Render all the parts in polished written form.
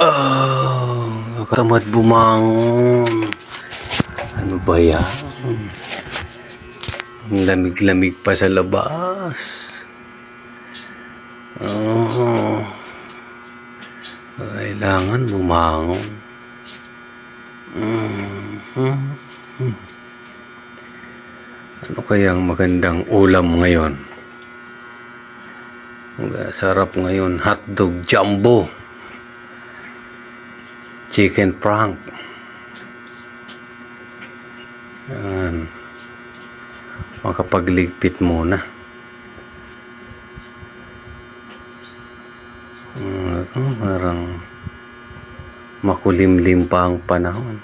Nakatamad bumangon. Ano ba yan? Ang lamig-lamig pa sa labas. Kailangan bumangon. Ano kayang magandang ulam ngayon? Sarap ngayon, hotdog jumbo, chicken frank. Yan. Makapagligpit muna. Parang makulimlim pa ang panahon.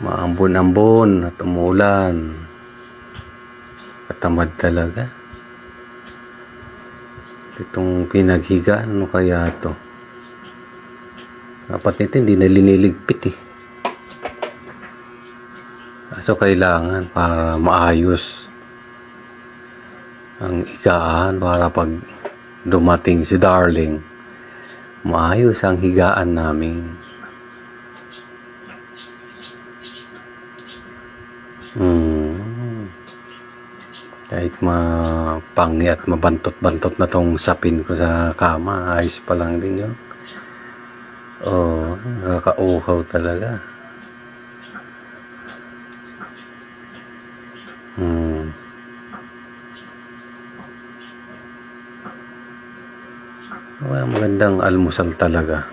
Maambon-ambon at umulan. Katamad talaga. Itong pinaghigaan, ano kaya to? Dapat nito hindi na liniligpit eh. So kailangan para maayos ang higaan, para pag dumating si Darling, maayos ang higaan namin. Kahit mapangi at mabantot-bantot na tong sapin ko sa kama, ayos pa lang din yun. Nakakauhaw talaga. Magandang almusal talaga.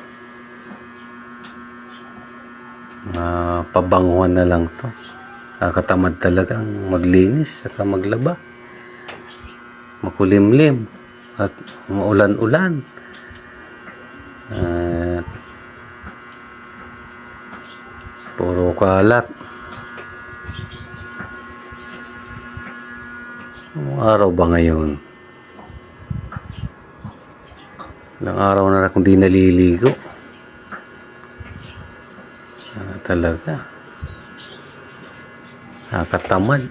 Pabanguhan na lang to. Nakakatamad talagang maglinis saka maglaba. Makulimlim at maulan-ulan. Puro kalat. Anong araw ba ngayon? Ilang araw na akong di naliligo. Talaga. Nakakatamad.